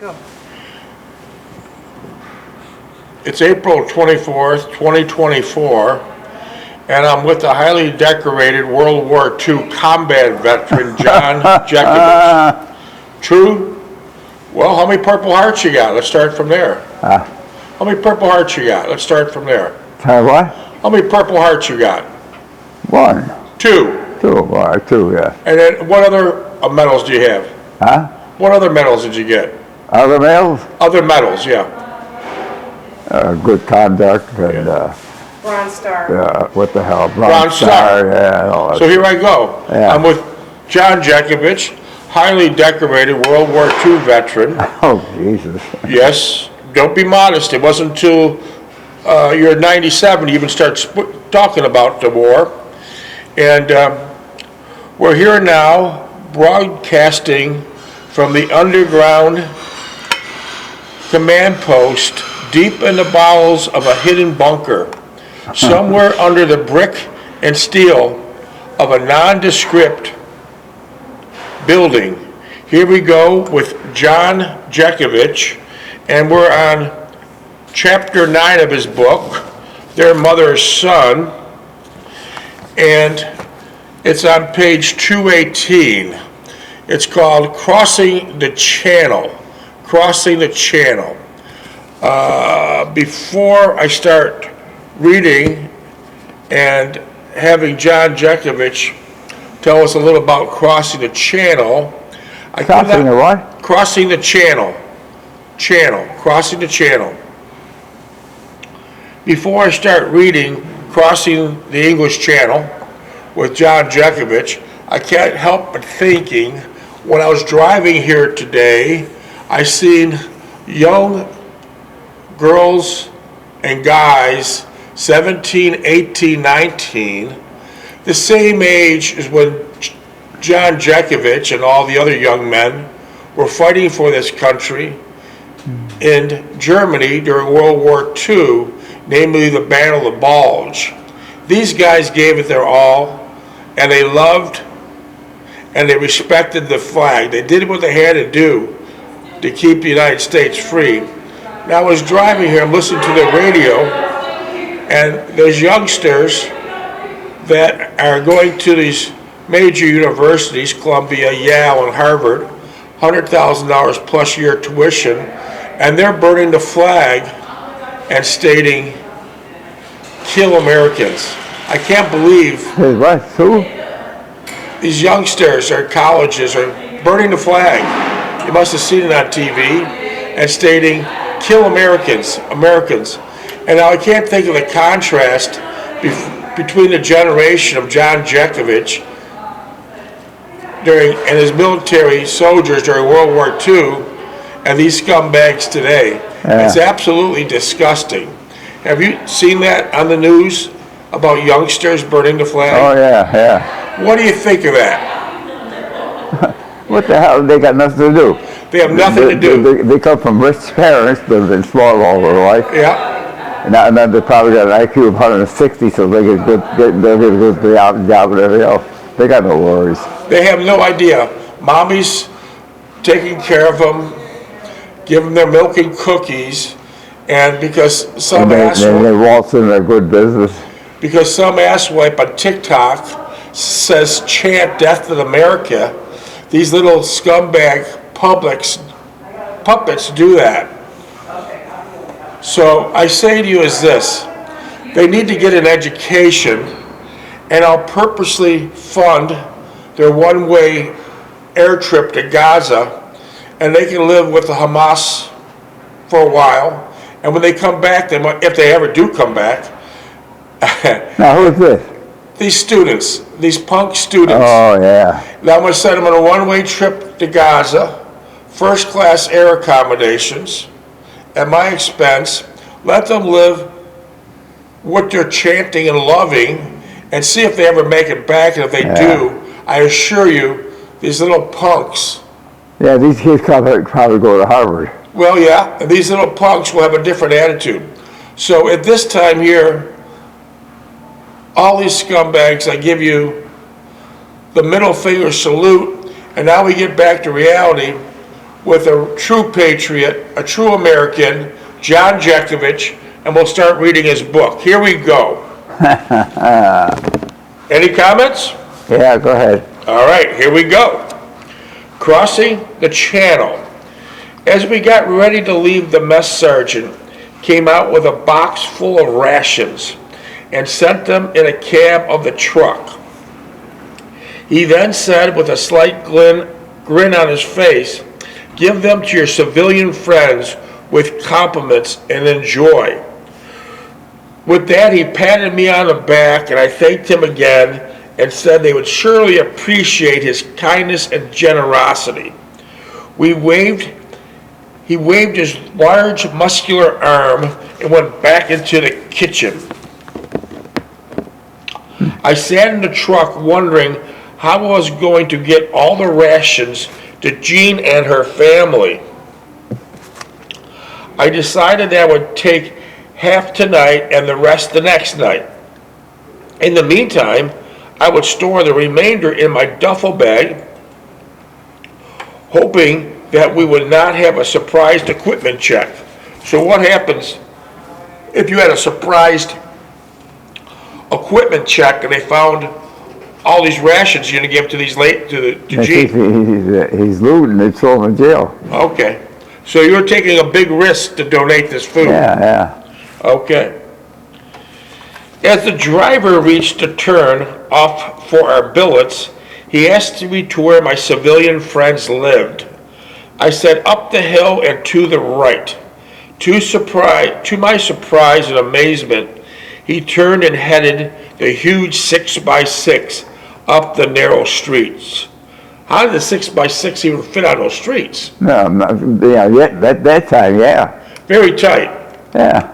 Go. It's April 24th, 2024, and I'm with the highly decorated World War II combat veteran, John Jekovich. True? Well, how many Purple Hearts you got? Let's start from there. How many Purple Hearts you got? Let's start from there. What? How many Purple Hearts you got? One. Two. Two, yeah. And then what other medals do you have? Huh? What other medals did you get? Other males? Other medals, yeah. Good conduct and, Bronze Star. what the hell? Bronze Star. Yeah, and all that. So here I go. Yeah. I'm with John Jekovich, highly decorated World War II veteran. Oh, Jesus. Yes, don't be modest. It wasn't until you're 97 you even start talking about the war. And we're here now broadcasting from the underground command post deep in the bowels of a hidden bunker, somewhere under the brick and steel of a nondescript building. Here we go with John Jekovich, and we're on chapter 9 of his book, Their Mother's Son, and it's on page 218. It's called Crossing the Channel. Crossing the Channel. Before I start reading and having John Jekovich tell us a little about crossing the channel, Crossing the what? Crossing the channel. Crossing the channel. Before I start reading Crossing the English Channel with John Jekovich, I can't help but thinking, when I was driving here today, I seen young girls and guys, 17, 18, 19, the same age as when John Jekovich and all the other young men were fighting for this country in Germany during World War II, namely the Battle of the Bulge. These guys gave it their all, and they loved and they respected the flag. They did what they had to do to keep the United States free. Now, I was driving here, I'm listening to the radio, and there's youngsters that are going to these major universities, Columbia, Yale, and Harvard, $100,000 plus year tuition, and they're burning the flag and stating, "Kill Americans." I can't believe What? Who? these youngsters or colleges are burning the flag. You must have seen it on TV, and stating, "Kill Americans, Americans." And now I can't think of the contrast between the generation of John Jekovich and his military soldiers during World War II and these scumbags today. Yeah. It's absolutely disgusting. Have you seen that on the news about youngsters burning the flag? Oh, yeah. What do you think of that? What the hell? They got nothing to do. They have nothing to do. They come from rich parents that have been small all their life. Yeah. And then they probably got an IQ of 160, so they get they'll get a good job and everything else. They got no worries. They have no idea. Mommy's taking care of them, giving them milk and cookies, and because some They asswipe waltz in their good business. on TikTok says chant death to America, these little scumbag puppets do that. So I say to you is this, they need to get an education, and I'll purposely fund their one-way air trip to Gaza, and they can live with the Hamas for a while, and when they come back, if they ever do come back, Now, who's this? these students, these punk students, Oh, yeah. now I'm going to send them on a one-way trip to Gaza, first-class air accommodations, at my expense. Let them live what they're chanting and loving, and see if they ever make it back. And if they do, I assure you, these little punks. Yeah, these kids probably go to Harvard. Well, yeah, and these little punks will have a different attitude. So at this time here, all these scumbags, I give you the middle finger salute, and now we get back to reality. with a true patriot, a true American, John Jekovich, and we'll start reading his book. Here we go. Any comments? Yeah, go ahead. All right, here we go. Crossing the Channel. As we got ready to leave, the mess sergeant came out with a box full of rations and sent them in a cab of the truck. He then said with a slight grin on his face, "Give them to your civilian friends with compliments and enjoy." With that, he patted me on the back, and I thanked him again and said they would surely appreciate his kindness and generosity. He waved his large, muscular arm and went back into the kitchen. I sat in the truck wondering how I was going to get all the rations to Jean and her family. I decided that I would take half tonight and the rest the next night. In the meantime, I would store the remainder in my duffel bag, hoping that we would not have a surprised equipment check. So what happens if you had a surprised equipment check and they found all these rations you're gonna give to Gene? He's looting, they throw him in jail. Okay, so you're taking a big risk to donate this food? Yeah. Okay. As the driver reached the turn off for our billets, he asked me to where my civilian friends lived. I said up the hill and to the right. To my surprise and amazement, he turned and headed the huge 6x6 up the narrow streets. How did the 6x6 even fit on those streets? No, that time, yeah. Very tight. Yeah.